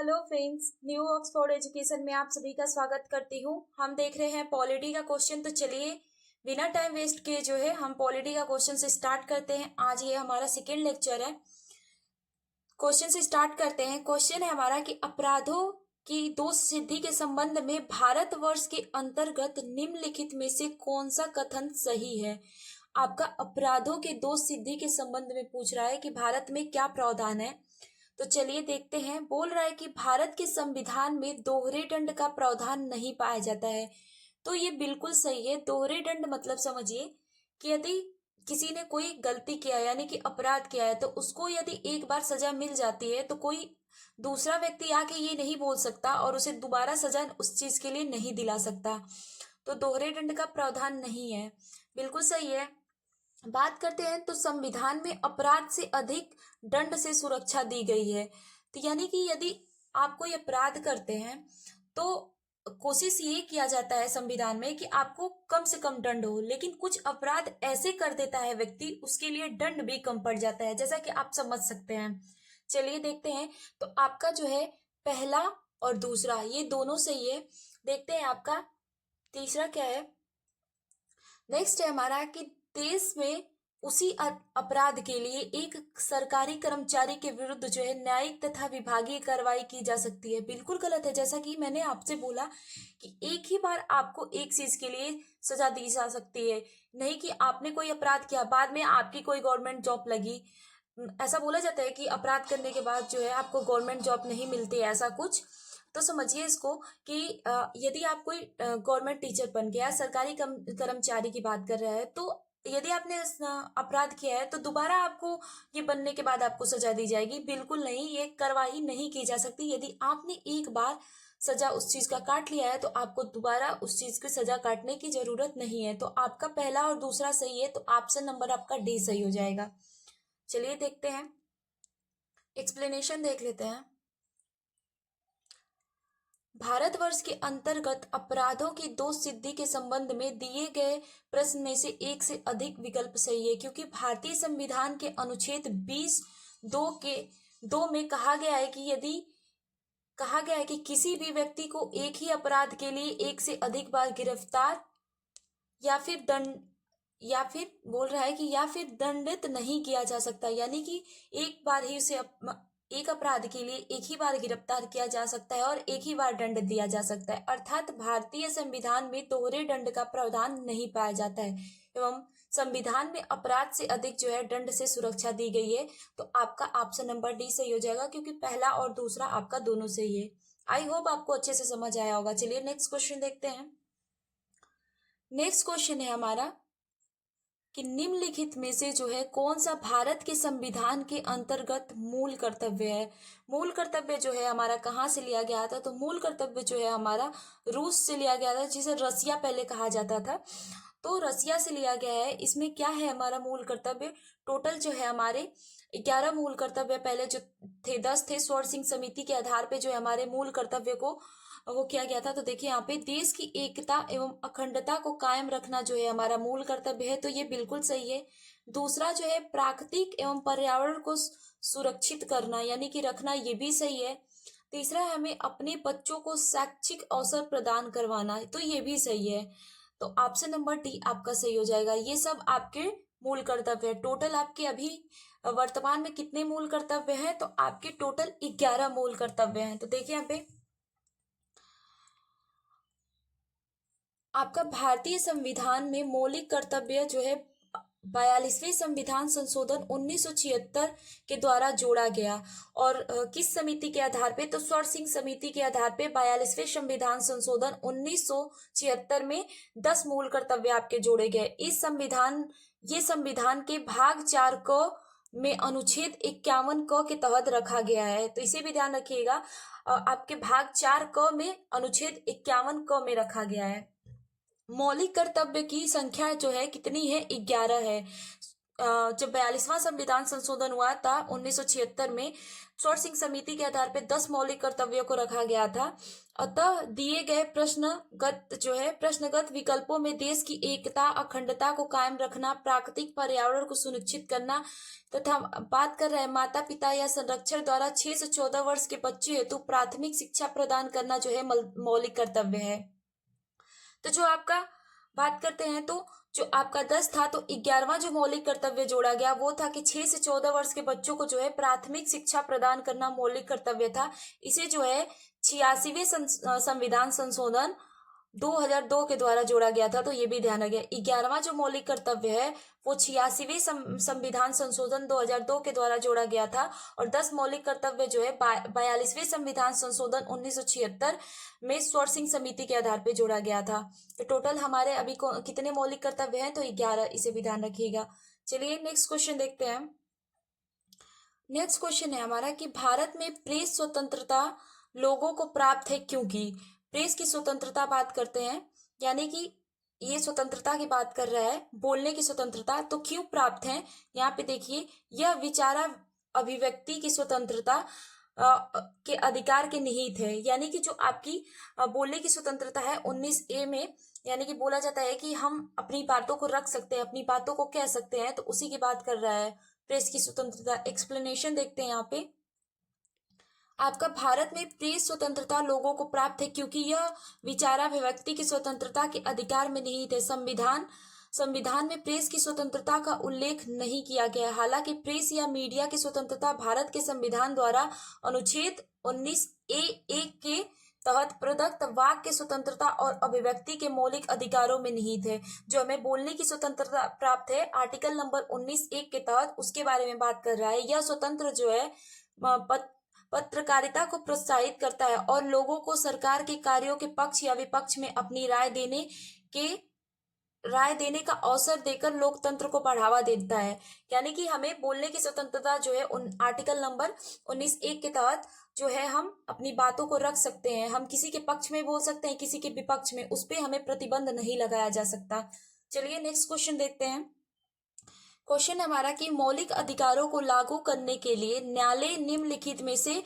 Hello friends, new Oxford education में आप सभी का स्वागत करती हूँ। हम देख रहे हैं पॉलिटी का क्वेश्चन। तो चलिए बिना टाइम वेस्ट किए जो है हम पॉलिटी का क्वेश्चन से स्टार्ट करते हैं। आज ये हमारा सेकेंड लेक्चर है। क्वेश्चन से स्टार्ट करते हैं। क्वेश्चन है हमारा कि अपराधों की दोष सिद्धि के संबंध में भारतवर्ष के अंतर्गत निम्नलिखित में से कौन सा कथन सही है। आपका अपराधों के दोष सिद्धि के संबंध में पूछ रहा है कि भारत में क्या प्रावधान है। तो चलिए देखते हैं। बोल रहा है कि भारत के संविधान में दोहरे दंड का प्रावधान नहीं पाया जाता है। तो ये बिल्कुल सही है। दोहरे दंड मतलब समझिए कि यदि किसी ने कोई गलती किया यानी कि अपराध किया है तो उसको यदि एक बार सजा मिल जाती है तो कोई दूसरा व्यक्ति आके ये नहीं बोल सकता और उसे दोबारा सजा उस चीज के लिए नहीं दिला सकता। तो दोहरे दंड का प्रावधान नहीं है, बिल्कुल सही है। बात करते हैं तो संविधान में अपराध से अधिक दंड से सुरक्षा दी गई है। तो यानी कि यदि आप कोई अपराध करते हैं तो कोशिश ये किया जाता है संविधान में कि आपको कम से कम दंड हो, लेकिन कुछ अपराध ऐसे कर देता है व्यक्ति उसके लिए दंड भी कम पड़ जाता है, जैसा कि आप समझ सकते हैं। चलिए देखते हैं। तो आपका जो है पहला और दूसरा ये दोनों सही है। देखते हैं आपका तीसरा क्या है। नेक्स्ट है हमारा कि देश में उसी अपराध के लिए एक सरकारी कर्मचारी के विरुद्ध जो है न्यायिक तथा विभागीय कार्रवाई की जा सकती है। बिल्कुल गलत है। जैसा कि मैंने आपसे बोला कि एक ही बार आपको एक चीज के लिए सजा दी जा सकती है, नहीं कि आपने कोई अपराध किया बाद में आपकी कोई गवर्नमेंट जॉब लगी। ऐसा बोला जाता है कि अपराध करने के बाद जो है आपको गवर्नमेंट जॉब नहीं मिलती, ऐसा कुछ। तो समझिए इसको कि यदि आप कोई गवर्नमेंट टीचर बन गया, सरकारी कर्मचारी की बात कर रहा है, तो यदि आपने अपराध किया है तो दोबारा आपको ये बनने के बाद आपको सजा दी जाएगी? बिल्कुल नहीं, ये कार्रवाई नहीं की जा सकती। यदि आपने एक बार सजा उस चीज का काट लिया है तो आपको दोबारा उस चीज की सजा काटने की जरूरत नहीं है। तो आपका पहला और दूसरा सही है, तो ऑप्शन नंबर आपका डी सही हो जाएगा। चलिए देखते हैं, एक्सप्लेनेशन देख लेते हैं। भारतवर्ष के अंतर्गत अपराधों की दोष सिद्धि के संबंध में दिए गए प्रश्न में से एक से अधिक विकल्प सही है, क्योंकि भारतीय संविधान के अनुच्छेद 20(2) में कहा गया है कि किसी भी व्यक्ति को एक ही अपराध के लिए एक से अधिक बार गिरफ्तार या फिर बोल रहा है कि या फिर दंडित नहीं किया जा सकता। यानी कि एक बार ही उसे एक अपराध के लिए एक ही बार गिरफ्तार किया जा सकता है और एक ही बार दंड दिया जा सकता है। अर्थात भारतीय संविधान में दोहरे दंड का प्रावधान नहीं पाया जाता है एवं संविधान में अपराध से अधिक जो है दंड से सुरक्षा दी गई है। तो आपका ऑप्शन नंबर डी सही हो जाएगा, क्योंकि पहला और दूसरा आपका दोनों सही है। आई होप आपको अच्छे से समझ आया होगा। चलिए नेक्स्ट क्वेश्चन देखते हैं। नेक्स्ट क्वेश्चन है हमारा कि निम्नलिखित में से जो है कौन सा भारत के संविधान के अंतर्गत मूल कर्तव्य है। मूल कर्तव्य जो है हमारा कहाँ से लिया गया था? तो मूल कर्तव्य जो है हमारा रूस से लिया गया था, जिसे रसिया पहले कहा जाता था। तो रसिया से लिया गया है। इसमें क्या है हमारा मूल कर्तव्य? टोटल जो है हमारे 11 मूल कर्तव्य पहले जो थे 10 थे। स्वर्ण सिंह समिति के आधार पे जो है हमारे मूल कर्तव्य को वो किया गया था। तो देखिए यहाँ पे देश की एकता एवं अखंडता को कायम रखना जो है हमारा मूल कर्तव्य है। तो ये बिल्कुल सही है। दूसरा जो है प्राकृतिक एवं पर्यावरण को सुरक्षित करना यानी कि रखना, ये भी सही है। तीसरा है हमें अपने बच्चों को शैक्षिक अवसर प्रदान करवाना, तो ये भी सही है। तो ऑप्शन नंबर डी आपका सही हो जाएगा। ये सब आपके मूल कर्तव्य है। टोटल आपके अभी वर्तमान में कितने मूल कर्तव्य हैं? तो आपके टोटल 11 मूल कर्तव्य हैं। तो देखिए यहाँ पे आपका भारतीय संविधान में मौलिक कर्तव्य जो है 42वें संविधान संशोधन 1976 के द्वारा जोड़ा गया। और किस समिति के आधार पे? तो स्वर्ण सिंह समिति के आधार पे 42वें संविधान संशोधन 1976 में 10 मूल कर्तव्य आपके जोड़े गए। ये संविधान के भाग 4 क में अनुच्छेद 51 क के तहत रखा गया है। तो इसे भी ध्यान रखिएगा, आपके भाग 4 क में अनुच्छेद 51 क में रखा गया है। मौलिक कर्तव्य की संख्या जो है कितनी है? 11 है। जब 42वां संविधान संशोधन हुआ था 1976 में, सोर्सिंग समिति के आधार पर 10 मौलिक कर्तव्यों को रखा गया था। अतः दिए गए प्रश्नगत विकल्पों में देश की एकता अखंडता को कायम रखना, प्राकृतिक पर्यावरण को सुनिश्चित करना तथा बात कर रहे हैं माता पिता या संरक्षक द्वारा 6 से 14 वर्ष के बच्चे हेतु प्राथमिक शिक्षा प्रदान करना जो है मौलिक कर्तव्य है। तो जो आपका बात करते हैं तो जो आपका 10 था तो 11वां जो मौलिक कर्तव्य जोड़ा गया वो था कि 6 से 14 वर्ष के बच्चों को जो है प्राथमिक शिक्षा प्रदान करना मौलिक कर्तव्य था। इसे जो है 86वें संविधान संशोधन 2002 के द्वारा जोड़ा गया था, तो ये भी ध्यान रखिए। 11वां जो मौलिक कर्तव्य है वो 86वें संविधान संशोधन 2002 के द्वारा जोड़ा गया था और 10 मौलिक कर्तव्य जो है 42वें संविधान संशोधन 1976 में सोर्सिंग समिति के आधार पर जोड़ा गया था। तो टोटल हमारे अभी कितने मौलिक कर्तव्य हैं? तो 11, इसे भी ध्यान रखिएगा। चलिए नेक्स्ट क्वेश्चन देखते हैं। नेक्स्ट क्वेश्चन है हमारा कि भारत में प्रेस स्वतंत्रता लोगों को प्राप्त है क्योंकि। प्रेस की स्वतंत्रता बात करते हैं, यानी कि ये स्वतंत्रता की बात कर रहा है, बोलने की स्वतंत्रता, तो क्यों प्राप्त है? यहाँ पे देखिए, यह विचारा अभिव्यक्ति की स्वतंत्रता के अधिकार के निहित है। यानी कि जो आपकी बोलने की स्वतंत्रता है 19A में, यानी कि बोला जाता है कि हम अपनी बातों को रख सकते हैं, अपनी बातों को कह सकते हैं, तो उसी की बात कर रहा है प्रेस की स्वतंत्रता। एक्सप्लेनेशन देखते हैं यहाँ पे। आपका भारत में प्रेस स्वतंत्रता लोगों को प्राप्त है क्योंकि यह विचाराभिव्यक्ति की स्वतंत्रता के अधिकार में निहित है। संविधान में प्रेस की स्वतंत्रता का उल्लेख नहीं किया गया। हालांकि प्रेस या मीडिया की स्वतंत्रता भारत के संविधान द्वारा अनुच्छेद 19A के तहत प्रदत्त वाक्य स्वतंत्रता और अभिव्यक्ति के मौलिक अधिकारों में निहित है। जो हमें बोलने की स्वतंत्रता प्राप्त है आर्टिकल नंबर 19(1) के तहत, उसके बारे में बात कर रहा है। यह स्वतंत्र जो है पत्रकारिता को प्रोत्साहित करता है और लोगों को सरकार के कार्यों के पक्ष या विपक्ष में अपनी राय देने का अवसर देकर लोकतंत्र को बढ़ावा देता है। यानी कि हमें बोलने की स्वतंत्रता जो है आर्टिकल नंबर 19(1) के तहत जो है हम अपनी बातों को रख सकते हैं। हम किसी के पक्ष में बोल सकते हैं, किसी के विपक्ष में, उस पर हमें प्रतिबंध नहीं लगाया जा सकता। चलिए नेक्स्ट क्वेश्चन देखते हैं। क्वेश्चन हमारा कि मौलिक अधिकारों को लागू करने के लिए न्यायालय निम्नलिखित में से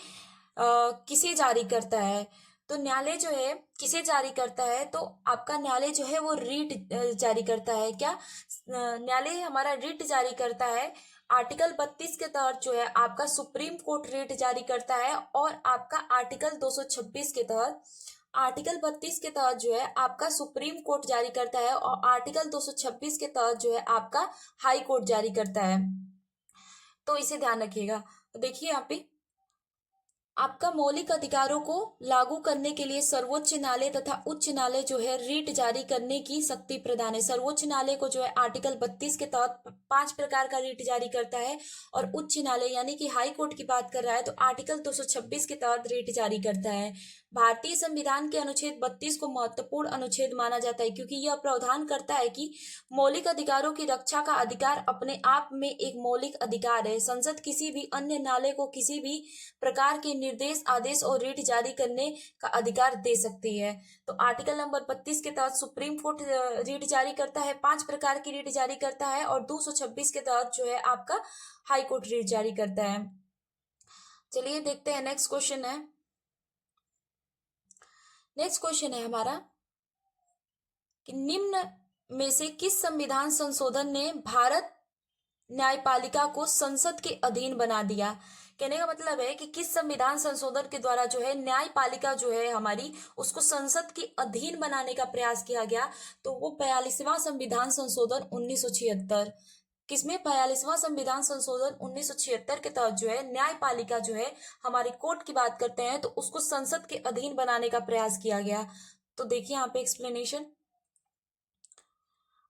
किसे जारी करता है? तो न्यायालय जो है किसे जारी करता है? तो आपका न्यायालय जो है वो रीट जारी करता है। क्या न्यायालय हमारा रीट जारी करता है? आर्टिकल 32 के तहत जो है आपका सुप्रीम कोर्ट रीट जारी करता है और आपका आर्टिकल 226 के तहत, आर्टिकल 32 के तहत जो है आपका सुप्रीम कोर्ट जारी करता है और आर्टिकल 226 के तहत जो है आपका हाई कोर्ट जारी करता है। तो इसे ध्यान रखिएगा। तो देखिए यहाँ पे आपका मौलिक अधिकारों को लागू करने के लिए सर्वोच्च न्यायालय तथा उच्च न्यायालय जो है रीट जारी करने की शक्ति प्रदान है। सर्वोच्च न्यायालय को जो है आर्टिकल 32 के तहत 5 प्रकार का रीट जारी करता है और उच्च न्यायालय यानी कि हाई कोर्ट की बात कर रहा है तो आर्टिकल 226 के तहत रीट जारी करता है। भारतीय संविधान के अनुच्छेद 32 को महत्वपूर्ण अनुच्छेद माना जाता है क्योंकि यह प्रावधान करता है कि मौलिक अधिकारों की रक्षा का अधिकार अपने आप में एक मौलिक अधिकार है। संसद किसी भी अन्य न्यायालय को किसी भी प्रकार के निर्देश, आदेश और रीट जारी करने का अधिकार दे सकती है। तो आर्टिकल नंबर 32 के तहत सुप्रीम कोर्ट रीट जारी करता है, 5 प्रकार की रीट जारी करता है और 226 के तहत जो है आपका हाई कोर्ट रीट जारी करता है। चलिए देखते हैं नेक्स्ट क्वेश्चन है। नेक्स्ट क्वेश्चन है हमारा कि निम्न में से किस संविधान संशोधन ने भारत न्यायपालिका को संसद के अधीन बना दिया? कहने का मतलब है कि किस संविधान संशोधन के द्वारा जो है न्यायपालिका जो है हमारी उसको संसद के अधीन बनाने का प्रयास किया गया? तो वो 42वां संविधान संशोधन 1976। किसमें? 42वां संविधान संशोधन 1976 के तहत जो है न्यायपालिका जो है हमारी कोर्ट की बात करते हैं तो उसको संसद के अधीन बनाने का प्रयास किया गया। तो देखिए यहाँ पे एक्सप्लेनेशन।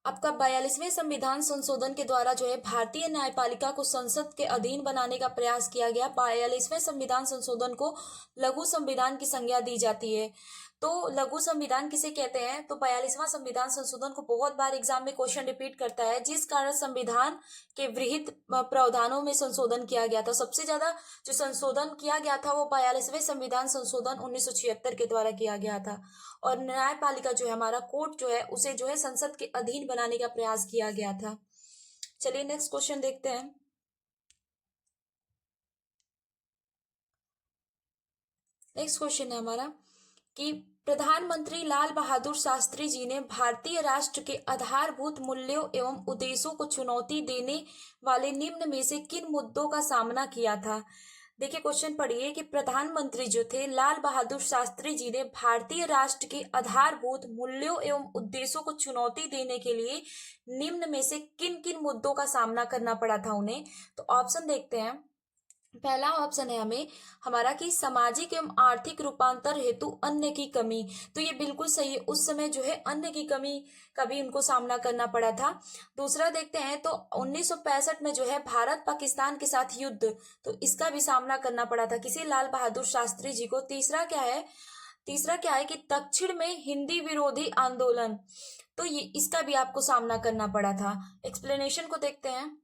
आपका 42वें संविधान संशोधन के द्वारा जो है भारतीय न्यायपालिका को संसद के अधीन बनाने का प्रयास किया गया। 42वें संविधान संशोधन को लघु संविधान की संज्ञा दी जाती है। तो लघु संविधान किसे कहते हैं? तो 42वां संविधान संशोधन को बहुत बार एग्जाम में क्वेश्चन रिपीट करता है, जिस कारण संविधान के विहित प्रावधानों में संशोधन किया गया था। सबसे ज्यादा जो संशोधन किया गया था वो 42वें संविधान संशोधन 1976 के द्वारा किया गया था और न्यायपालिका जो है हमारा कोर्ट जो है उसे जो है संसद के अधीन बनाने का प्रयास किया गया था। चलिए नेक्स्ट क्वेश्चन देखते हैं। नेक्स्ट क्वेश्चन है हमारा कि प्रधानमंत्री लाल बहादुर शास्त्री जी ने भारतीय राष्ट्र के आधारभूत मूल्यों एवं उद्देश्यों को चुनौती देने वाले निम्न में से किन मुद्दों का सामना किया था। देखिए क्वेश्चन पढ़िए कि प्रधानमंत्री जो थे लाल बहादुर शास्त्री जी ने भारतीय राष्ट्र के आधारभूत मूल्यों एवं उद्देश्यों को चुनौती देने के लिए निम्न में से किन किन मुद्दों का सामना करना पड़ा था उन्हें। तो ऑप्शन देखते हैं। पहला ऑप्शन है हमें हमारा कि सामाजिक एवं आर्थिक रूपांतर हेतु अन्न की कमी। तो ये बिल्कुल सही है, उस समय जो है अन्न की कमी का भी उनको सामना करना पड़ा था। दूसरा देखते हैं तो 1965 में जो है भारत पाकिस्तान के साथ युद्ध, तो इसका भी सामना करना पड़ा था किसी लाल बहादुर शास्त्री जी को। तीसरा क्या है कि दक्षिण में हिंदी विरोधी आंदोलन, तो ये इसका भी आपको सामना करना पड़ा था। एक्सप्लेनेशन को देखते हैं।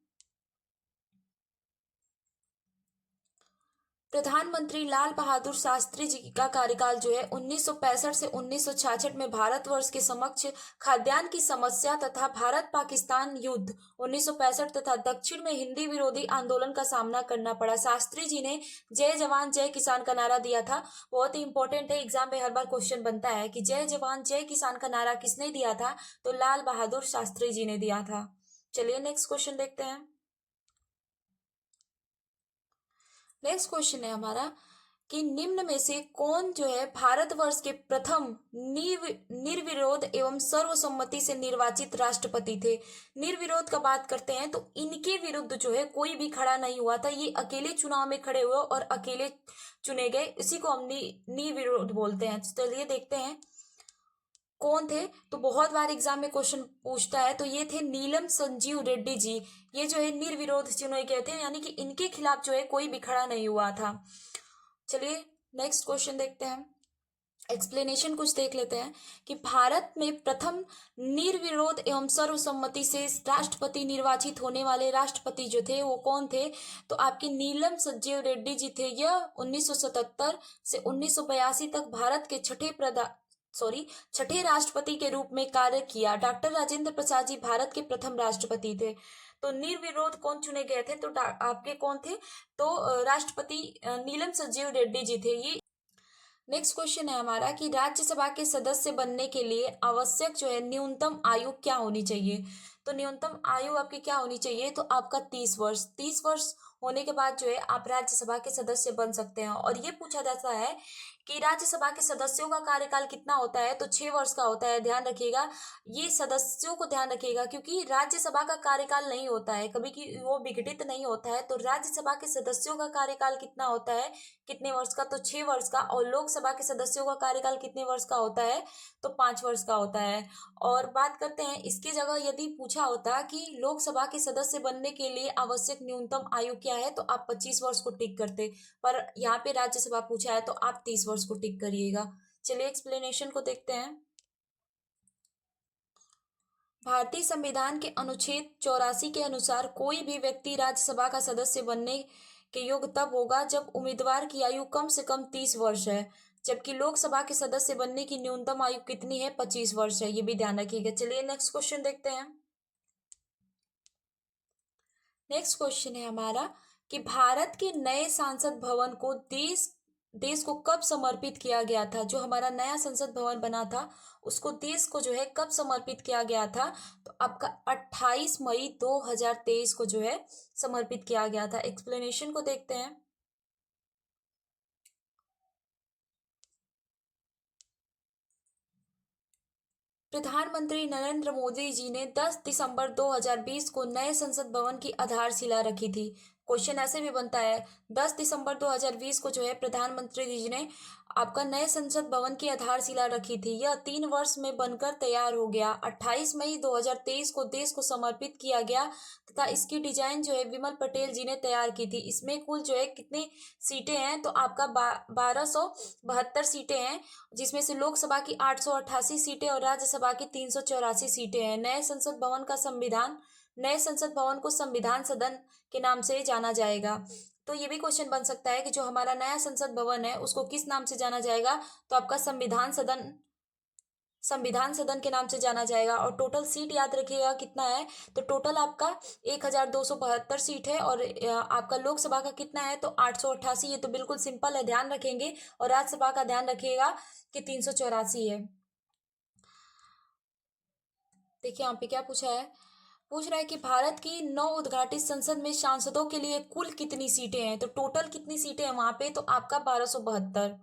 प्रधानमंत्री लाल बहादुर शास्त्री जी का कार्यकाल जो है 1965 से 1966 में भारतवर्ष के समक्ष खाद्यान्न की समस्या तथा भारत पाकिस्तान युद्ध 1965 तथा दक्षिण में हिंदी विरोधी आंदोलन का सामना करना पड़ा। शास्त्री जी ने जय जवान जय किसान का नारा दिया था। बहुत ही इंपॉर्टेंट है, एग्जाम में हर बार क्वेश्चन बनता है कि जय जवान जय किसान का नारा किसने दिया था, तो लाल बहादुर शास्त्री जी ने दिया था। चलिए नेक्स्ट क्वेश्चन देखते हैं। नेक्स्ट क्वेश्चन है हमारा कि निम्न में से कौन जो है भारतवर्ष के प्रथम निर्विरोध एवं सर्वसम्मति से निर्वाचित राष्ट्रपति थे। निर्विरोध का बात करते हैं तो इनके विरुद्ध जो है कोई भी खड़ा नहीं हुआ था, ये अकेले चुनाव में खड़े हुए और अकेले चुने गए, इसी को हम निर्विरोध बोलते हैं। चलिए देखते हैं कौन थे। तो बहुत बार एग्जाम में क्वेश्चन पूछता है, तो ये थे नीलम संजीव रेड्डी जी। ये जो है निर्विरोध चुने गए थे, यानी कि इनके खिलाफ जो है कोई भी खड़ा नहीं हुआ था। चलिए नेक्स्ट क्वेश्चन देखते हैं। एक्सप्लेनेशन कुछ देख लेते हैं कि भारत में प्रथम निर्विरोध एवं सर्वसम्मति से राष्ट्रपति निर्वाचित होने वाले राष्ट्रपति जो थे वो कौन थे, तो आपके नीलम संजीव रेड्डी जी थे। यह 1977 से 1982 तक भारत के छठे राष्ट्रपति के रूप में कार्य किया। डॉक्टर राजेंद्र प्रसाद जी भारत के प्रथम राष्ट्रपति थे। तो निर्विरोध कौन चुने गए थे, तो आपके कौन थे, तो राष्ट्रपति नीलम संजीव रेड्डी जी थे ये। नेक्स्ट क्वेश्चन है हमारा कि राज्यसभा के सदस्य बनने के लिए आवश्यक जो है न्यूनतम आयु क्या होनी चाहिए। तो न्यूनतम आयु आपकी क्या होनी चाहिए, तो आपका 30 वर्ष। 30 वर्ष होने के बाद जो है आप राज्यसभा के सदस्य बन सकते हैं। और ये पूछा जाता है कि राज्यसभा के सदस्यों का कार्यकाल कितना होता है, तो 6 वर्ष का होता है। ध्यान रखिएगा, ये सदस्यों को ध्यान रखिएगा, क्योंकि राज्यसभा का कार्यकाल नहीं होता है कभी कि वो विघटित नहीं होता है। तो राज्यसभा के सदस्यों का कार्यकाल कितना होता है, कितने वर्ष का, तो 6 वर्ष का। और लोकसभा के सदस्यों का कार्यकाल कितने वर्ष का होता है, तो 5 वर्ष का होता है। और बात करते हैं इसकी जगह यदि पूछा होता कि लोकसभा के सदस्य बनने के लिए आवश्यक न्यूनतम आयु क्या है, तो आप 25 वर्ष को टिक करते, पर यहाँ पे राज्यसभा पूछा है तो आप 30 वर्ष को टिक करिएगा। चलिए एक्सप्लेनेशन को देखते हैं। भारतीय संविधान के अनुच्छेद 84 के अनुसार कोई भी व्यक्ति राज्यसभा का सदस्य बनने के योग्य तब होगा जब उम्मीदवार की आयु कम से कम 30 वर्ष है, जबकि लोकसभा के सदस्य बनने की न्यूनतम आयु कितनी है, 25 वर्ष है। ये भी ध्यान रखिएगा। चलिए नेक्स्ट क्वेश्चन देखते हैं। नेक्स्ट क्वेश्चन है हमारा कि भारत के नए संसद भवन को देश को कब समर्पित किया गया था। जो हमारा नया संसद भवन बना था उसको देश को जो है कब समर्पित किया गया था, तो आपका 28 मई 2023 को जो है समर्पित किया गया था। एक्सप्लेनेशन को देखते हैं। प्रधानमंत्री नरेंद्र मोदी जी ने 10 दिसंबर 2020 को नए संसद भवन की आधारशिला रखी थी। क्वेश्चन ऐसे भी बनता है, 10 दिसंबर 2020 को जो है प्रधानमंत्री जी ने आपका नए संसद भवन की आधारशिला रखी थी। यह 3 वर्ष में बनकर तैयार हो गया। 28 मई 2023 को देश को समर्पित किया गया तथा इसकी डिजाइन जो है विमल पटेल जी ने तैयार की थी। इसमें कुल जो है कितनी सीटें हैं, तो आपका 1272 सीटें हैं, जिसमें से लोकसभा की 888 सीटें और राज्यसभा की 384 सीटें हैं। नए संसद भवन को संविधान सदन के नाम से जाना जाएगा। तो ये भी क्वेश्चन बन सकता है कि जो हमारा नया संसद भवन है उसको किस नाम से जाना जाएगा, तो आपका संविधान सदन संविधान सदन के नाम से जाना जाएगा। और टोटल सीट याद रखिएगा कितना है, तो टोटल आपका 1272 सीट है। और आपका लोकसभा का कितना है, तो 888। ये तो बिल्कुल सिंपल है, ध्यान रखेंगे। और राज्यसभा का ध्यान रखिएगा कि 384 है। देखिए यहाँ पे क्या पूछा है, पूछ रहा है कि भारत की नव उद्घाटित संसद में सांसदों के लिए कुल कितनी सीटें हैं, तो टोटल कितनी सीटें हैं वहां पे, तो आपका 1272।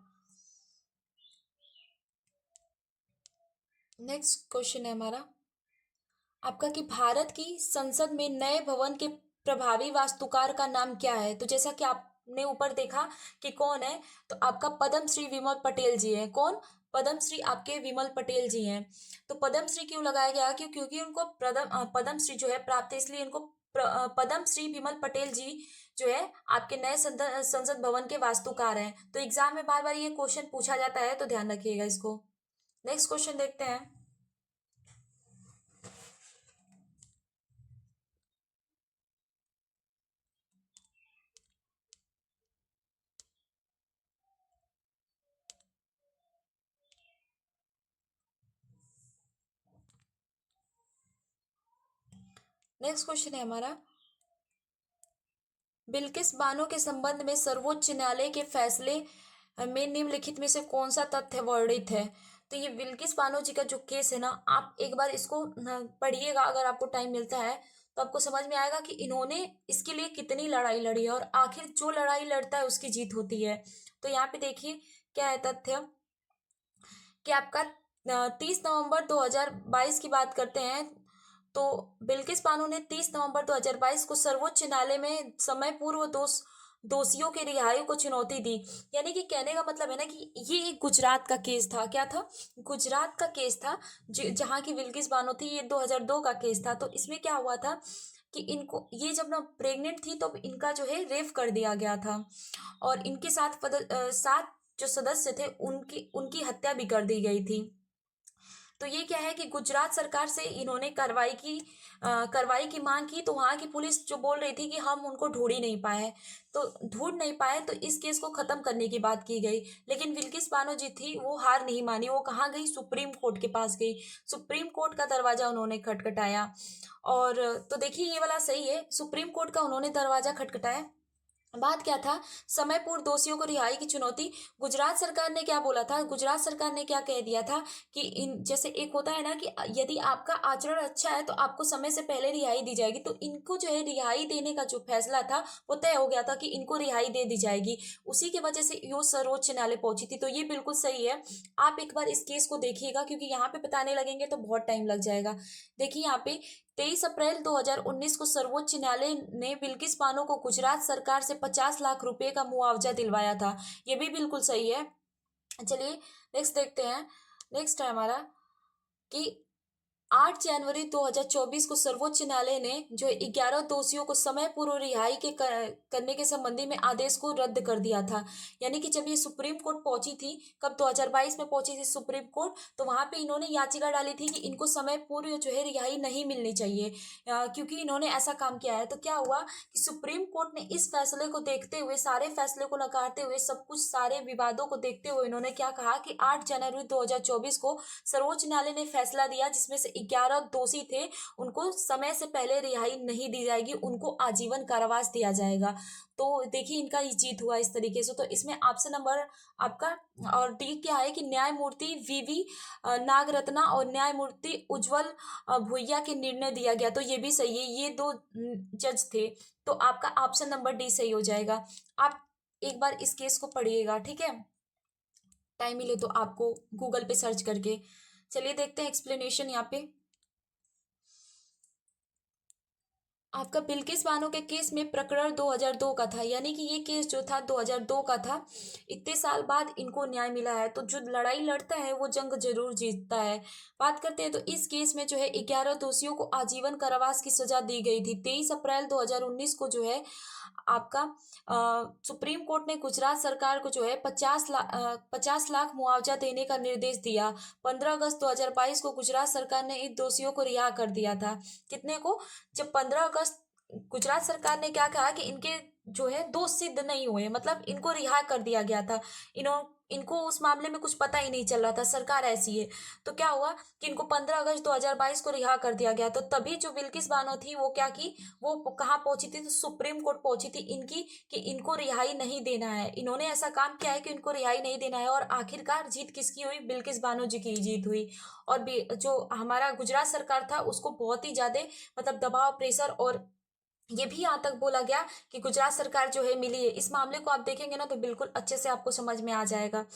नेक्स्ट क्वेश्चन है हमारा आपका कि भारत की संसद में नए भवन के प्रभावी वास्तुकार का नाम क्या है। तो जैसा कि आपने ऊपर देखा कि कौन है, तो आपका पद्म श्री विमल पटेल जी हैं। कौन? पद्म श्री आपके विमल पटेल जी हैं। तो पद्म श्री क्यों लगाया गया, क्योंकि उनको पद्म श्री जो है प्राप्त है, इसलिए इनको पद्म श्री विमल पटेल जी जो है आपके नए संसद भवन के वास्तुकार हैं। तो एग्जाम में बार बार ये क्वेश्चन पूछा जाता है, तो ध्यान रखिएगा इसको। नेक्स्ट क्वेश्चन देखते हैं। नेक्स्ट क्वेश्चन है हमारा, बिल्किस बानो के संबंध में सर्वोच्च न्यायालय के फैसले में निम्नलिखित में से कौन सा तथ्य वर्णित है। तो ये बिल्किस बानो जी का जो केस है ना, आप एक बार इसको पढ़िएगा अगर आपको टाइम मिलता है, तो आपको समझ में आएगा कि इन्होंने इसके लिए कितनी लड़ाई लड़ी है, और आखिर जो लड़ाई लड़ता है उसकी जीत होती है। तो यहाँ पे देखिए क्या है तथ्य कि आपका 30 नवंबर 2022 की बात करते हैं, तो बिल्किस बानो ने 30 नवंबर 2022 को सर्वोच्च न्यायालय में समय पूर्व दोषियों के रिहाई को चुनौती दी। यानी कि कहने का मतलब है ना कि ये एक गुजरात का केस था। क्या था? गुजरात का केस था, जहाँ की बिल्किस बानो थी। ये 2002 का केस था। तो इसमें क्या हुआ था कि इनको, ये जब ना प्रेग्नेंट थी, तो इनका जो है रेप कर दिया गया था, और इनके साथ 7 जो सदस्य थे उनकी उनकी हत्या भी कर दी गई थी। तो ये क्या है कि गुजरात सरकार से इन्होंने कार्रवाई की मांग की, तो वहां की पुलिस जो बोल रही थी कि हम उनको ढूंढ नहीं पाए, तो इस केस को खत्म करने की बात की गई। लेकिन बिल्किस बानो जी थी, वो हार नहीं मानी। वो कहाँ गई? सुप्रीम कोर्ट के पास गई। सुप्रीम कोर्ट का दरवाजा उन्होंने खटखटाया। और तो देखिए ये वाला सही है, सुप्रीम कोर्ट का उन्होंने दरवाजा खटखटाया। बात क्या था? समय पूर्व दोषियों को रिहाई की चुनौती। गुजरात सरकार ने क्या बोला था? गुजरात सरकार ने क्या कह दिया था कि इन जैसे एक होता है ना कि यदि आपका आचरण अच्छा है तो आपको समय से पहले रिहाई दी जाएगी। तो इनको जो है रिहाई देने का जो फैसला था वो तय हो गया था कि इनको रिहाई दे दी जाएगी। उसी की वजह से यो सर्वोच्च न्यायालय पहुंची थी। तो ये बिल्कुल सही है। आप एक बार इस केस को देखिएगा, क्योंकि यहाँ पे बताने लगेंगे तो बहुत टाइम लग जाएगा। देखिए यहाँ पे 23 अप्रैल 2019 को सर्वोच्च न्यायालय ने बिल्किस बानो को गुजरात सरकार से 50 लाख रुपए का मुआवजा दिलवाया था। ये भी बिल्कुल सही है। चलिए नेक्स्ट देखते हैं। नेक्स्ट है हमारा कि 8 जनवरी 2024 को सर्वोच्च न्यायालय ने जो 11 दोषियों को समय पूर्व रिहाई करने के संबंधी में आदेश को रद्द कर दिया था। यानी कि जब ये सुप्रीम कोर्ट पहुंची थी, कब? 2022 में पहुंची थी सुप्रीम कोर्ट। तो वहां पे इन्होंने याचिका डाली थी कि इनको समय पूर्व जो है रिहाई नहीं मिलनी चाहिए, क्योंकि इन्होंने ऐसा काम किया है। तो क्या हुआ कि सुप्रीम कोर्ट ने इस फैसले को देखते हुए, सारे फैसले को नकारते हुए, सब कुछ सारे विवादों को देखते हुए इन्होंने क्या कहा कि 8 जनवरी 2024 को सर्वोच्च न्यायालय ने फैसला दिया, जिसमें से 11 दोषी थे, उनको समय से पहले रिहाई नहीं दी जाएगी, उनको आजीवन कारावास दिया जाएगा। तो देखिए इनका ये जीत हुआ इस तरीके से। तो इसमें ऑप्शन नंबर आपका और डी क्या है कि न्यायमूर्ति वीवी नागरत्ना और न्यायमूर्ति उज्जवल भुइया के निर्णय दिया गया। तो ये भी सही है, ये दो जज थे। तो आपका ऑप्शन नंबर डी सही हो जाएगा। आप एक बार इस केस को पढ़िएगा, ठीक है? टाइम मिले तो आपको गूगल पे सर्च करके। चलिए देखते हैं एक्सप्लेनेशन यहाँ पे। आपका बिल्किस बानो के केस में प्रकरण 2002 का था, यानी कि ये केस जो था 2002 का था। इतने साल बाद इनको न्याय मिला है, तो जो लड़ाई लड़ता है वो जंग जरूर जीतता है। बात करते हैं तो इस केस में जो है 11 दोषियों को आजीवन कारावास की सजा दी गई थी। 23 अप्रैल 2019 को जो है आपका सुप्रीम कोर्ट ने गुजरात सरकार को जो है 50 लाख मुआवजा देने का निर्देश दिया। 15 अगस्त 2022 को गुजरात सरकार ने इन दोषियों को रिहा कर दिया था। कितने को? जब 15 अगस्त गुजरात सरकार ने क्या कहा कि इनके जो है दोष सिद्ध नहीं हुए, मतलब इनको रिहा कर दिया गया था। इन्हों इनको उस मामले में कुछ पता ही नहीं चल रहा था, सरकार ऐसी है। तो क्या हुआ कि इनको 15 अगस्त 2022 को रिहा कर दिया गया। तो तभी जो बिल्किस बानो थी वो क्या की, वो कहाँ पहुंची थी, तो सुप्रीम कोर्ट पहुंची थी इनकी, कि इनको रिहाई नहीं देना है। इन्होंने ऐसा काम किया है कि इनको रिहाई नहीं देना है, और आखिरकार जीत किसकी हुई, बिल्किस बानो जी की जीत हुई। और जो हमारा गुजरात सरकार था उसको बहुत ही ज्यादा मतलब दबाव, प्रेशर, और ये भी यहाँ तक बोला गया कि गुजरात सरकार जो है मिली है। इस मामले को आप देखेंगे ना तो बिल्कुल अच्छे से आपको समझ में आ जाएगा।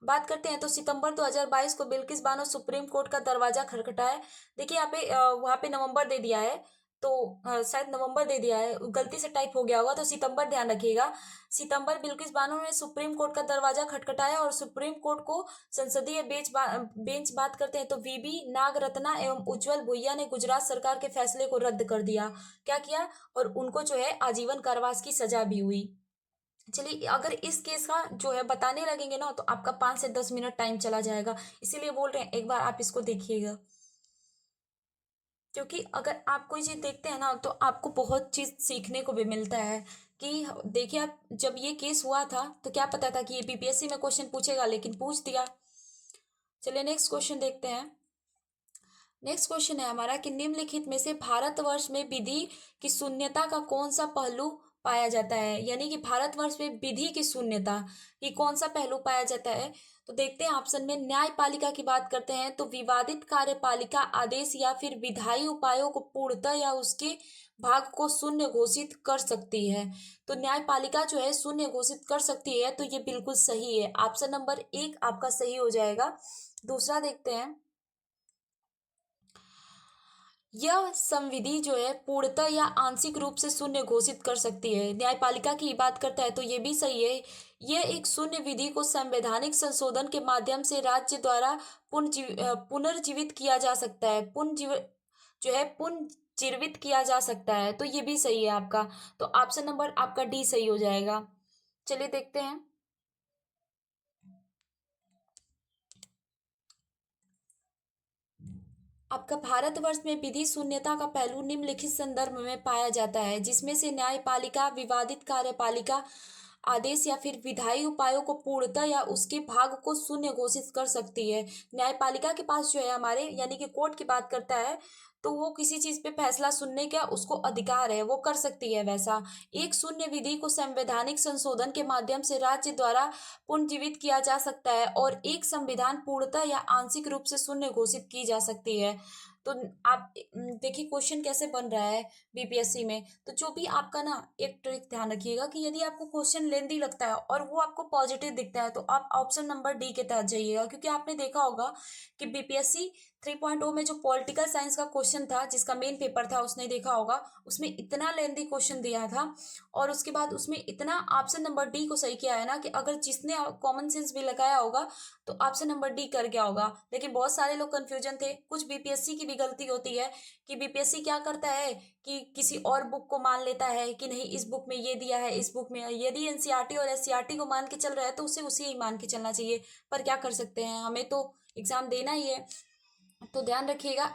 बात करते हैं तो सितंबर 2022 को बिल्किस बानो सुप्रीम कोर्ट का दरवाजा खटखटाया। देखिए यहाँ पे वहाँ पे नवंबर दे दिया है, तो शायद नवंबर दे दिया है, गलती से टाइप हो गया होगा, तो सितंबर ध्यान रखिएगा। सितंबर बिल्किस बानो ने सुप्रीम कोर्ट का दरवाजा खटखटाया, और सुप्रीम कोर्ट को संसदीय बेंच बात करते हैं तो वीबी नागरत्ना एवं उज्जवल भुइया ने गुजरात सरकार के फैसले को रद्द कर दिया। क्या किया, और उनको जो है आजीवन कारावास की सजा भी हुई। चलिए, अगर इस केस का जो है बताने लगेंगे ना तो आपका 5 से 10 मिनट टाइम चला जाएगा, इसीलिए बोल रहे हैं एक बार आप इसको देखिएगा, क्योंकि अगर आप कोई चीज़ देखते हैं ना तो आपको बहुत चीज़ सीखने को भी मिलता है। कि देखिए, आप जब ये केस हुआ था तो क्या पता था कि ये बीपीएससी में क्वेश्चन पूछेगा, लेकिन पूछ दिया। चलिए नेक्स्ट क्वेश्चन देखते हैं। नेक्स्ट क्वेश्चन है हमारा कि निम्नलिखित में से भारतवर्ष में विधि की शून्यता का कौन सा पहलू पाया जाता है, यानी कि भारतवर्ष में विधि की शून्यता की कौन सा पहलू पाया जाता है। तो देखते हैं ऑप्शन में, न्यायपालिका की बात करते हैं तो विवादित कार्यपालिका आदेश या फिर विधायी उपायों को पूर्णतः या उसके भाग को शून्य घोषित कर सकती है। तो न्यायपालिका जो है शून्य घोषित कर सकती है, तो ये बिल्कुल सही है, ऑप्शन नंबर 1 आपका सही हो जाएगा। दूसरा देखते हैं, यह संविधि जो है पूर्णतः या आंशिक रूप से शून्य घोषित कर सकती है। न्यायपालिका की बात करता है तो ये भी सही है। यह एक शून्य विधि को संवैधानिक संशोधन के माध्यम से राज्य द्वारा पुनर्जीवित किया जा सकता है, पुनर्जीवित किया जा सकता है, तो ये भी सही है आपका। तो ऑप्शन नंबर आपका डी सही हो जाएगा। चलिए देखते हैं, आपका भारतवर्ष में विधि शून्यता का पहलू निम्नलिखित संदर्भ में पाया जाता है, जिसमें से न्यायपालिका विवादित कार्यपालिका आदेश या फिर विधायी उपायों को पूर्णतः या उसके भाग को शून्य घोषित कर सकती है। न्यायपालिका के पास जो है हमारे यानी कि कोर्ट की बात करता है तो वो किसी चीज पे फैसला सुनने का उसको अधिकार है, वो कर सकती है वैसा। एक शून्य विधि को संवैधानिक संशोधन के माध्यम से राज्य द्वारा पुनर्जीवित किया जा सकता है, और एक संविधान पूर्णतः या आंशिक रूप से शून्य घोषित की जा सकती है। तो आप देखिए क्वेश्चन कैसे बन रहा है बीपीएससी में। तो जो भी आपका ना, एक ट्रिक ध्यान रखिएगा कि यदि आपको क्वेश्चन लेंदी लगता है और वो आपको पॉजिटिव दिखता है तो आप ऑप्शन नंबर डी के तहत जाइएगा, क्योंकि आपने देखा होगा कि बीपीएससी 3.0 में जो पॉलिटिकल साइंस का क्वेश्चन था जिसका मेन पेपर था, उसने देखा होगा उसमें इतना लेंदी क्वेश्चन दिया था, और उसके बाद उसमें इतना ऑप्शन नंबर डी को सही किया है ना कि अगर जिसने कॉमन सेंस भी लगाया होगा तो ऑप्शन नंबर डी कर गया होगा। लेकिन बहुत सारे लोग कंफ्यूजन थे। कुछ बीपीएससी की भी गलती होती है कि बीपीएससी क्या करता है कि किसी और बुक को मान लेता है कि नहीं इस बुक में ये दिया है, इस बुक में यदि एनसीईआरटी और एससीईआरटी को मान के चल रहा है तो उसे उसी ही मान के चलना चाहिए। पर क्या कर सकते हैं, हमें तो एग्जाम देना ही है, तो ध्यान रखिएगा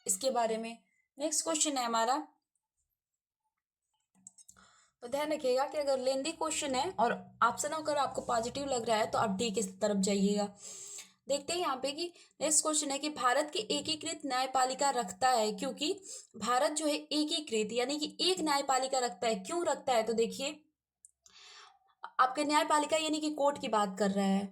इसके बारे में। नेक्स्ट क्वेश्चन है हमारा, तो ध्यान रखिएगा कि अगर लेंदी क्वेश्चन है और ऑप्शन अगर आपको पॉजिटिव लग रहा है तो आप डी की तरफ जाइएगा। देखते हैं यहाँ पे कि नेक्स्ट क्वेश्चन है कि भारत की एकीकृत न्यायपालिका रखता है, क्योंकि भारत जो है एकीकृत यानी कि एक न्यायपालिका रखता है। क्यों रखता है, तो देखिए आपके न्यायपालिका यानी कि कोर्ट की बात कर रहा है।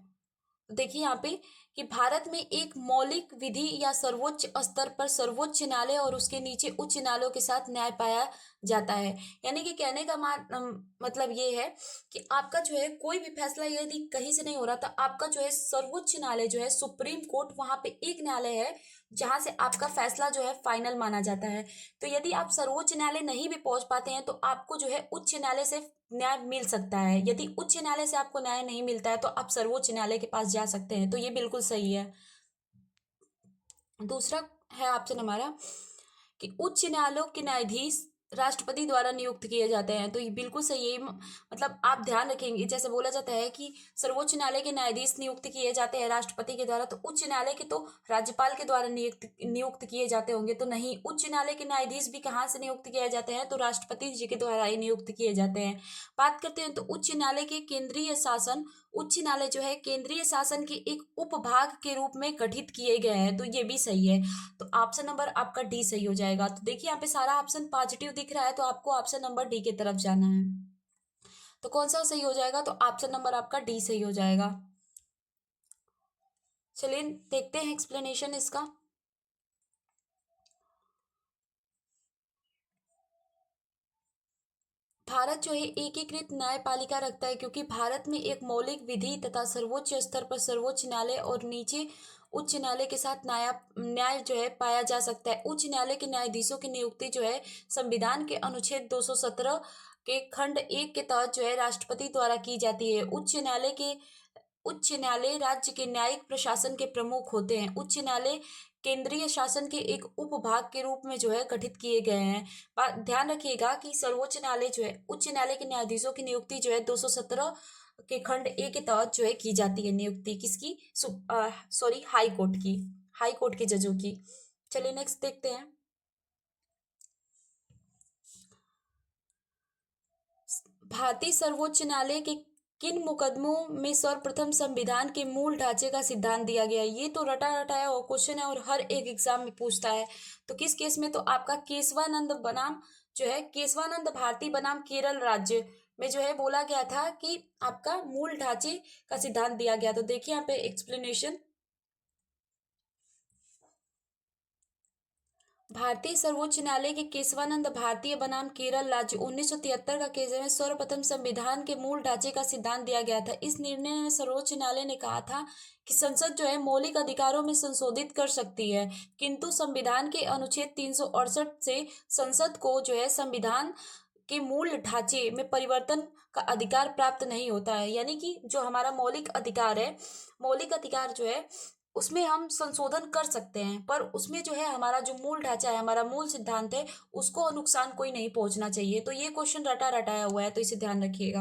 तो देखिए यहाँ पे कि भारत में एक मौलिक विधि या सर्वोच्च स्तर पर सर्वोच्च न्यायालय और उसके नीचे उच्च न्यायालयों के साथ न्याय पाया जाता है। यानी कि कहने का मतलब ये है कि आपका जो है कोई भी फैसला यदि कहीं से नहीं हो रहा तो आपका जो है सर्वोच्च न्यायालय जो है सुप्रीम कोर्ट, वहां पे एक न्यायालय है जहां से आपका फैसला जो है फाइनल माना जाता है। तो यदि आप सर्वोच्च न्यायालय नहीं भी पहुंच पाते हैं तो आपको जो है उच्च न्यायालय से न्याय मिल सकता है। यदि उच्च न्यायालय से आपको न्याय नहीं मिलता है तो आप सर्वोच्च न्यायालय के पास जा सकते हैं, तो ये बिल्कुल सही है। दूसरा है ऑप्शन हमारा कि उच्च न्यायालयों के न्यायाधीश राष्ट्रपति द्वारा नियुक्त किए जाते हैं, तो ये बिल्कुल सही है। मतलब आप ध्यान रखेंगे, जैसे बोला जाता है कि सर्वोच्च न्यायालय के न्यायाधीश नियुक्त किए जाते हैं राष्ट्रपति के द्वारा, तो उच्च न्यायालय के तो राज्यपाल के द्वारा नियुक्त किए जाते होंगे, तो नहीं, उच्च न्यायालय के न्यायाधीश भी कहाँ से नियुक्त किए जाते हैं, तो राष्ट्रपति जी के द्वारा ही नियुक्त किए जाते हैं। बात करते हैं तो उच्च न्यायालय के केंद्रीय शासन उच्च न्यायालय जो है केंद्रीय शासन के एक उपभाग के रूप में गठित किए गए हैं, तो ये भी सही है। तो ऑप्शन नंबर आपका डी सही हो जाएगा। तो देखिए यहाँ पे सारा ऑप्शन पॉजिटिव दिख रहा है, तो आपको ऑप्शन नंबर डी की तरफ जाना है। तो कौन सा सही हो जाएगा? तो ऑप्शन नंबर आपका डी सही हो जाएगा। चलिए देखते हैं एक्सप्लेनेशन इसका। भारत जो है एकीकृत न्यायपालिका रखता है, क्योंकि भारत में एक मौलिक विधि तथा सर्वोच्च स्तर पर सर्वोच्च न्यायालय और नीचे उच्च न्यायालय के साथ न्याय जो है पाया जा सकता है। उच्च न्यायालय के न्यायाधीशों की नियुक्ति जो है संविधान के अनुच्छेद 217 के खंड 1 के तहत जो है राष्ट्रपति द्वारा की जाती है। उच्च न्यायालय राज्य के न्यायिक प्रशासन के प्रमुख होते हैं। उच्च न्यायालय केंद्रीय शासन के एक उपभाग के रूप में जो है गठित किए गए हैं। ध्यान रखिएगा कि सर्वोच्च न्यायालय जो है उच्च न्यायालय के न्यायाधीशों की नियुक्ति जो है 217 के खंड ए के तहत जो है की जाती है। नियुक्ति किसकी? सॉरी, हाई कोर्ट की, हाई कोर्ट के जजों की। चलिए नेक्स्ट देखते हैं। भारतीय सर्वोच्च न्यायालय के किन मुकदमों में सर्वप्रथम संविधान के मूल ढांचे का सिद्धांत दिया गया? ये तो रटा रटाया हुआ क्वेश्चन है और हर एक एग्जाम में पूछता है। तो किस केस में? तो आपका केशवानंद बनाम जो है केशवानंद भारती बनाम केरल राज्य में जो है बोला गया था कि आपका मूल ढांचे का सिद्धांत दिया गया। तो देखिए यहाँ पे एक्सप्लेनेशन। भारतीय सर्वोच्च न्यायालय के केशवानंद भारतीय बनाम केरल राज्य 1973 का केस में सर्वप्रथम संविधान के मूल ढांचे का सिद्धांत दिया गया था। इस निर्णय में सर्वोच्च न्यायालय ने कहा था कि संसद जो है मौलिक अधिकारों में संशोधित कर सकती है, किंतु संविधान के अनुच्छेद 368 से संसद को जो है संविधान के मूल ढांचे में परिवर्तन का अधिकार प्राप्त नहीं होता है। यानी कि जो हमारा मौलिक अधिकार है, मौलिक अधिकार जो है उसमें हम संशोधन कर सकते हैं, पर उसमें जो है हमारा जो मूल ढांचा है, हमारा मूल सिद्धांत है, उसको नुकसान कोई नहीं पहुंचना चाहिए। तो ये क्वेश्चन रटा रटाया हुआ है, तो इसे ध्यान रखिएगा।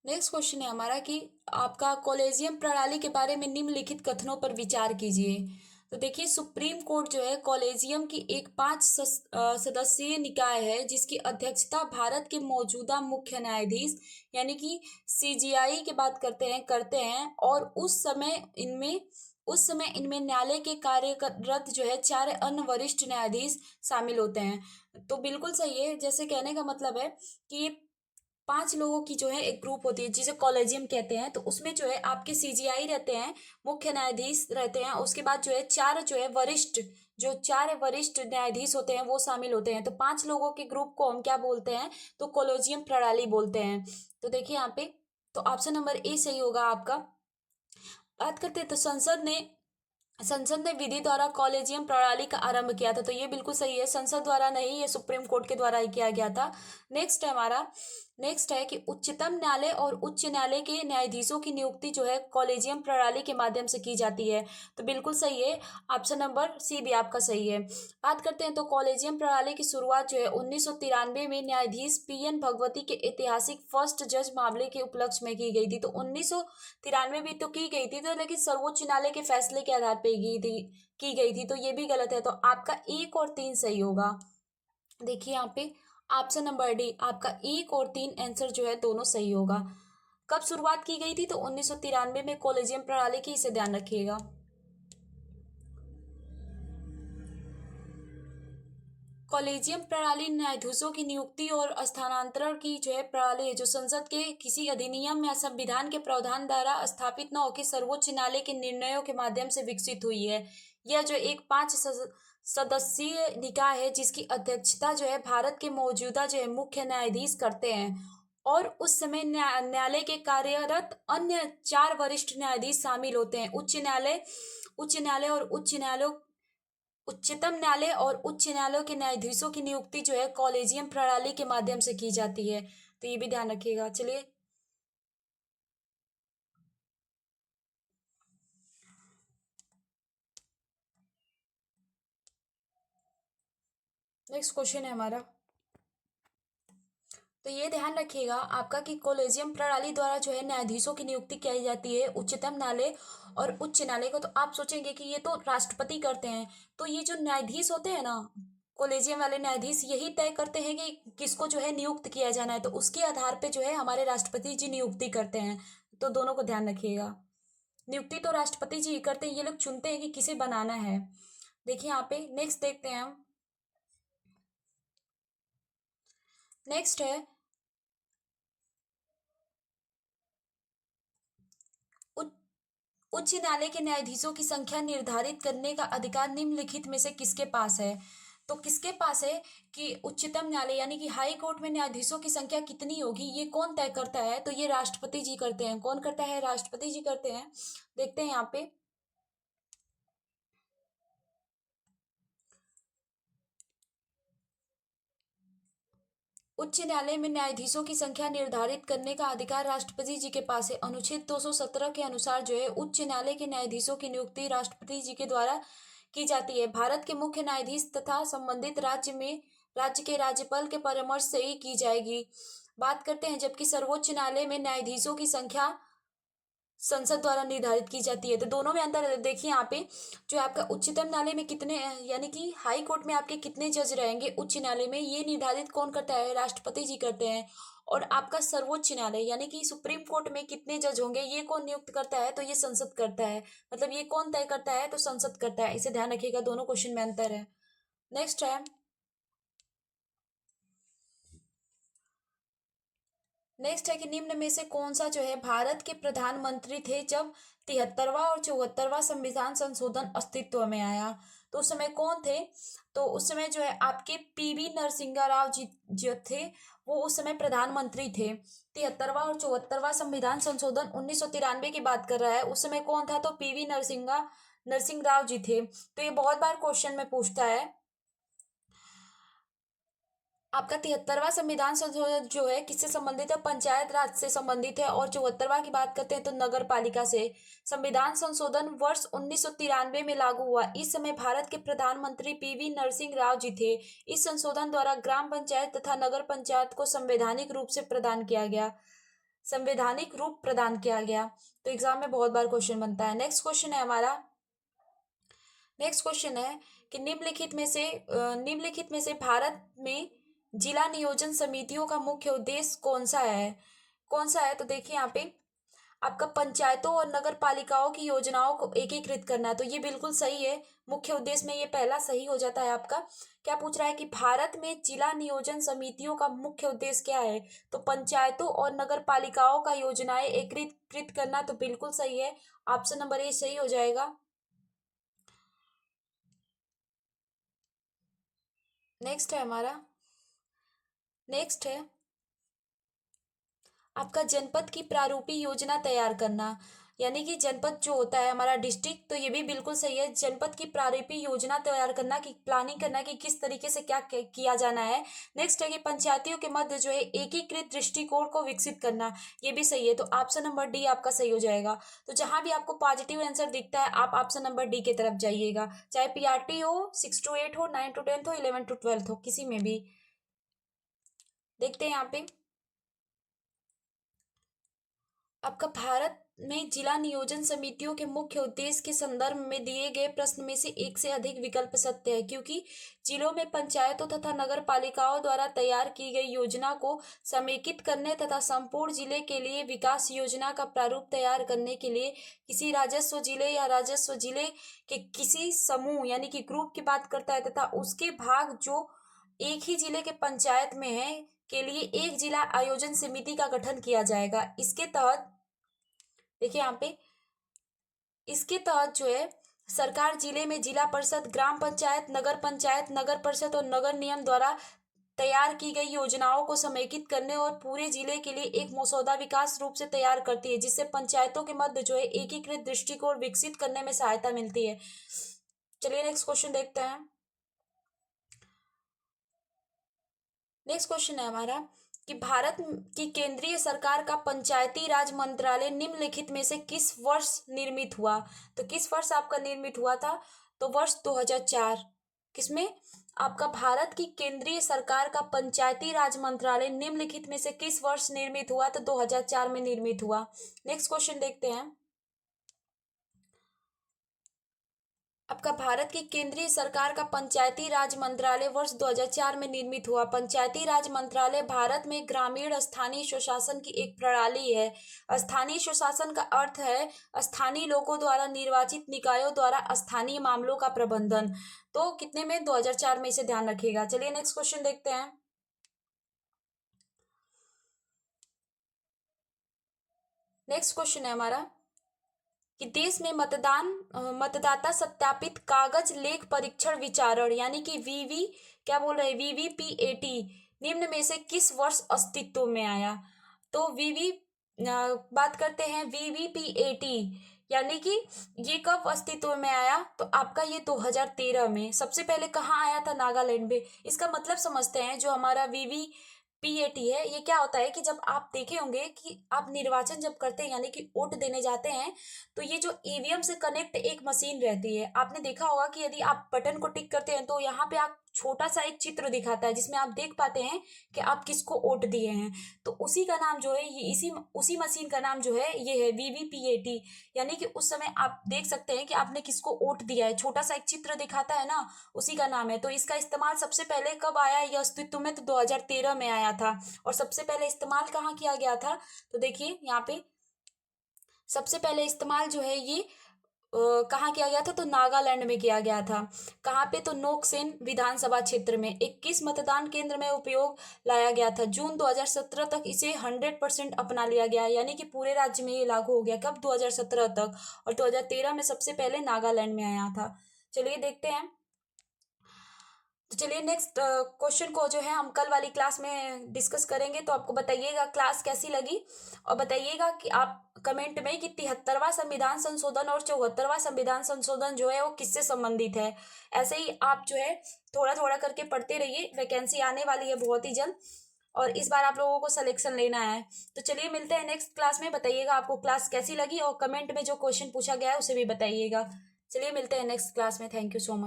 नेक्स्ट क्वेश्चन है हमारा कि आपका कॉलेजियम प्रणाली के बारे में निम्नलिखित कथनों पर विचार कीजिए। तो देखिए, सुप्रीम कोर्ट जो है कॉलेजियम की एक 5 सदस्यीय निकाय है, जिसकी अध्यक्षता भारत के मौजूदा मुख्य न्यायाधीश यानी कि सीजीआई की बात करते हैं और उस समय इनमें न्यायालय के कार्यरत जो है 4 अन्य वरिष्ठ न्यायाधीश शामिल होते हैं। तो बिल्कुल सही है। जैसे कहने का मतलब है कि 5 लोगों की जो है एक ग्रुप होती है जिसे कॉलेजियम कहते हैं। तो उसमें जो है आपके सीजीआई रहते हैं, मुख्य न्यायाधीश रहते हैं, उसके बाद जो है 4 जो है वरिष्ठ न्यायाधीश होते हैं वो शामिल होते हैं। तो 5 लोगों के ग्रुप को हम क्या बोलते हैं? तो कॉलेजियम प्रणाली बोलते हैं। तो देखिए यहाँ पे, तो ऑप्शन नंबर ए सही होगा आपका। बात करते हैं तो संसद ने विधि द्वारा कॉलेजियम प्रणाली का आरंभ किया था। तो ये बिल्कुल सही है, संसद द्वारा नहीं, ये सुप्रीम कोर्ट के द्वारा ही किया गया था। नेक्स्ट है कि उच्चतम न्यायालय और उच्च न्यायालय के न्यायाधीशों की नियुक्ति जो है कॉलेजियम प्रणाली के माध्यम से की जाती है। तो बिल्कुल सही है, ऑप्शन नंबर सी भी आपका सही है। बात करते हैं तो कॉलेजियम प्रणाली की शुरुआत जो है 1993 में न्यायाधीश पीएन भगवती के ऐतिहासिक फर्स्ट जज मामले के उपलक्ष्य में की गई थी। तो 1993 में तो की गई थी, तो लेकिन सर्वोच्च न्यायालय के फैसले के आधार पर की गई थी। तो ये भी गलत है। तो आपका 1 और 3 सही होगा। देखिए यहाँ पे ऑप्शन नंबर डी, आपका 1 और 3 आंसर जो है दोनों सही होगा। कब शुरुआत की गई थी? तो 1993 में कॉलेजियम प्रणाली की, इसे ध्यान रखिएगा। कॉलेजियम प्रणाली न्यायाधीशों की नियुक्ति और स्थानांतरण की जो है प्रणाली है, जो संसद के किसी अधिनियम या संविधान के प्रावधान द्वारा स्थापित न होकर सर्वोच्च न्यायालय के निर्णयों के माध्यम से विकसित हुई है। यह जो एक 5 सदस्यीय निकाय है, जिसकी अध्यक्षता जो है भारत के मौजूदा जो है मुख्य न्यायाधीश करते हैं और उस समय न्यायालय के कार्यरत अन्य 4 वरिष्ठ न्यायाधीश शामिल होते हैं। उच्चतम न्यायालय और उच्च न्यायालय के न्यायाधीशों की नियुक्ति जो है कॉलेजियम प्रणाली के माध्यम से की जाती है। तो ये भी ध्यान रखिएगा। चलिए नेक्स्ट क्वेश्चन है हमारा। तो ये ध्यान रखिएगा आपका कि कॉलेजियम प्रणाली द्वारा जो है न्यायाधीशों की नियुक्ति की जाती है उच्चतम न्यायालय और उच्च न्यायालय को। तो आप सोचेंगे कि ये तो राष्ट्रपति करते हैं। तो ये जो न्यायाधीश होते हैं ना, कॉलेजियम वाले न्यायाधीश यही तय करते हैं कि किसको जो है नियुक्त किया जाना है, तो उसके आधार पे जो है हमारे राष्ट्रपति जी नियुक्ति करते हैं। तो दोनों को ध्यान रखिएगा, नियुक्ति तो राष्ट्रपति जी ही करते हैं, ये लोग चुनते हैं कि किसे बनाना है। देखिए यहाँ पे नेक्स्ट देखते हैं हम। नेक्स्ट है उच्च न्यायालय के न्यायाधीशों की संख्या निर्धारित करने का अधिकार निम्नलिखित में से किसके पास है। तो किसके पास है कि उच्चतम न्यायालय यानी कि हाई कोर्ट में न्यायाधीशों की संख्या कितनी होगी, ये कौन तय करता है। तो ये राष्ट्रपति जी करते हैं। कौन करता है, राष्ट्रपति जी करते हैं। देखते हैं यहाँ पे उच्च न्यायालय में न्यायाधीशों की संख्या निर्धारित करने का अधिकार राष्ट्रपति जी के पास है। अनुच्छेद 217 के अनुसार जो है उच्च न्यायालय के न्यायाधीशों की नियुक्ति राष्ट्रपति जी के द्वारा की जाती है। भारत के मुख्य न्यायाधीश तथा संबंधित राज्य के राज्यपाल के परामर्श से ही की जाएगी। बात करते हैं जबकि सर्वोच्च न्यायालय में न्यायाधीशों की संख्या संसद द्वारा निर्धारित की जाती है। तो दोनों में अंतर है। देखिए यहाँ पे जो आपका उच्चतम न्यायालय में कितने यानी कि हाई कोर्ट में आपके कितने जज रहेंगे उच्च न्यायालय में, ये निर्धारित कौन करता है, राष्ट्रपति जी करते हैं। और आपका सर्वोच्च न्यायालय यानी कि सुप्रीम कोर्ट में कितने जज होंगे, ये कौन नियुक्त करता है, तो ये संसद करता है। मतलब ये कौन तय करता है, तो संसद करता है। इसे ध्यान रखिएगा, दोनों क्वेश्चन में अंतर है। नेक्स्ट है कि निम्न में से कौन सा जो है भारत के प्रधानमंत्री थे जब 73वां और 74वां संविधान संशोधन अस्तित्व में आया। तो उस समय कौन थे, तो उस समय जो है आपके पीवी नरसिंह राव जी जो थे वो उस समय प्रधानमंत्री थे। 73वां और 74वां संविधान संशोधन 1993 की बात कर रहा है। उस समय कौन था, तो पीवी नरसिंह राव जी थे। तो ये बहुत बार क्वेश्चन में पूछता है। आपका 73वां संविधान संशोधन जो है किससे संबंधित है, पंचायत राज से संबंधित है। और 74वां की बात करते हैं तो नगर पालिका से। संविधान संशोधन वर्ष 1993 में लागू हुआ। इस समय भारत के प्रधानमंत्री पीवी नरसिंह राव जी थे। इस संशोधन द्वारा ग्राम पंचायत तथा नगर पंचायत को संवैधानिक रूप प्रदान किया गया। तो एग्जाम में बहुत बार क्वेश्चन बनता है। नेक्स्ट क्वेश्चन है हमारा। नेक्स्ट क्वेश्चन है कि निम्नलिखित में से भारत में जिला नियोजन समितियों का मुख्य उद्देश्य कौन सा है। तो देखिए यहाँ पे आपका पंचायतों और नगर पालिकाओं की योजनाओं को एकीकृत करना है। तो ये बिल्कुल सही है, मुख्य उद्देश्य में ये पहला सही हो जाता है आपका। क्या पूछ रहा है कि भारत में जिला नियोजन समितियों का मुख्य उद्देश्य क्या है, तो पंचायतों और नगर पालिकाओं का योजनाएं एकीकृत करना। तो बिल्कुल सही है, ऑप्शन नंबर ए सही हो जाएगा। नेक्स्ट है हमारा। नेक्स्ट है आपका जनपद की प्रारूपी योजना तैयार करना। यानी कि जनपद जो होता है हमारा डिस्ट्रिक्ट, तो ये भी बिल्कुल सही है। जनपद की प्रारूपी योजना तैयार करना की प्लानिंग करना कि किस तरीके से क्या किया जाना है। नेक्स्ट है कि पंचायतियों के मध्य जो है एकीकृत दृष्टिकोण को विकसित करना। ये भी सही है, तो ऑप्शन नंबर डी आपका सही हो जाएगा। तो जहां भी आपको पॉजिटिव आंसर दिखता है आप ऑप्शन नंबर डी की तरफ जाइएगा, चाहे पीआरटी हो, 6 to 8 हो, 9 to 10 हो, 11 to 12 हो, किसी में भी। देखते हैं यहाँ पे आपका भारत में जिला नियोजन समितियों के मुख्य उद्देश्य के संदर्भ में दिए गए प्रश्न में से एक से अधिक विकल्प सत्य है, क्योंकि जिलों में पंचायतों तथा नगर पालिकाओं द्वारा तैयार की गई योजना को समेकित करने तथा संपूर्ण जिले के लिए विकास योजना का प्रारूप तैयार करने के लिए किसी राजस्व जिले या राजस्व जिले के किसी समूह यानी कि ग्रुप की बात करता है, तथा उसके भाग जो एक ही जिले के पंचायत में है के लिए एक जिला आयोजन समिति का गठन किया जाएगा। इसके तहत देखिए यहाँ पे इसके तहत जो है सरकार जिले में जिला परिषद, ग्राम पंचायत, नगर परिषद और नगर निगम द्वारा तैयार की गई योजनाओं को समेकित करने और पूरे जिले के लिए एक मसौदा विकास रूप से तैयार करती है, जिससे पंचायतों के मध्य जो है एकीकृत दृष्टिकोण विकसित करने में सहायता मिलती है। चलिए नेक्स्ट क्वेश्चन देखते हैं। नेक्स्ट क्वेश्चन है हमारा कि भारत की केंद्रीय सरकार का पंचायती राज मंत्रालय निम्नलिखित में से किस वर्ष निर्मित हुआ। तो किस वर्ष आपका निर्मित हुआ था, तो वर्ष 2004। किसमें आपका भारत की केंद्रीय सरकार का पंचायती राज मंत्रालय निम्नलिखित में से किस वर्ष निर्मित हुआ, तो 2004 में निर्मित हुआ। नेक्स्ट क्वेश्चन देखते हैं। आपका भारत की केंद्रीय सरकार का पंचायती राज मंत्रालय वर्ष 2004 में निर्मित हुआ। पंचायती राज मंत्रालय भारत में ग्रामीण स्थानीय स्वशासन की एक प्रणाली है। स्थानीय स्वशासन का अर्थ है स्थानीय लोगों द्वारा निर्वाचित निकायों द्वारा स्थानीय मामलों का प्रबंधन। तो कितने में? 2004 में, इसे ध्यान रखिएगा। चलिए नेक्स्ट क्वेश्चन देखते हैं। नेक्स्ट क्वेश्चन है हमारा कि देश में मतदाता सत्यापित कागज लेख परीक्षण विचारण यानी कि वीवी क्या बोल रहे हैं, वीवीपीएटी निम्न में से किस वर्ष अस्तित्व में आया? तो बात करते हैं वीवीपीएटी यानी कि ये कब अस्तित्व में आया? तो आपका ये 2013 में। सबसे पहले कहाँ आया था? नागालैंड में। इसका मतलब समझते हैं। जो हमारा वीवीपीएटी है, ये क्या होता है कि जब आप देखे होंगे कि आप निर्वाचन जब करते हैं यानी कि वोट देने जाते हैं, तो ये जो ईवीएम से कनेक्ट एक मशीन रहती है। आपने देखा होगा कि यदि आप बटन को टिक करते हैं तो यहाँ पे आप छोटा सा एक चित्र दिखाता है जिसमें आप देख पाते हैं कि आप किसको वोट दिए हैं। तो उसी का नाम जो है, ये उसी मशीन का नाम जो है ये है वीवीपीएटी। यानी कि उस समय आप देख सकते हैं कि आपने किसको वोट दिया है, छोटा सा एक चित्र दिखाता है ना, उसी का नाम है। तो इसका इस्तेमाल सबसे पहले कब आया ये अस्तित्व में? तो 2013 में आया था। और सबसे पहले इस्तेमाल कहाँ किया गया था? तो देखिए यहाँ पे सबसे पहले इस्तेमाल जो है ये कहाँ किया गया था? तो नागालैंड में किया गया था। कहाँ पे? तो नोकसेन विधानसभा क्षेत्र में 21 मतदान केंद्र में उपयोग लाया गया था। जून 2017 तक इसे 100% अपना लिया गया, यानी कि पूरे राज्य में ये लागू हो गया। कब? 2017 तक। और 2013 में सबसे पहले नागालैंड में आया था। चलिए देखते हैं। तो चलिए नेक्स्ट क्वेश्चन को जो है हम कल वाली क्लास में डिस्कस करेंगे। तो आपको बताइएगा क्लास कैसी लगी, और बताइएगा कि आप कमेंट में कि 73वां संविधान संशोधन और 74वां संविधान संशोधन जो है वो किससे संबंधित है। ऐसे ही आप जो है थोड़ा थोड़ा करके पढ़ते रहिए। वैकेंसी आने वाली है बहुत ही जल्द, और इस बार आप लोगों को सिलेक्शन लेना है। तो चलिए मिलते हैं नेक्स्ट क्लास में। बताइएगा आपको क्लास कैसी लगी, और कमेंट में जो क्वेश्चन पूछा गया है उसे भी बताइएगा। चलिए मिलते हैं नेक्स्ट क्लास में। Thank you so much.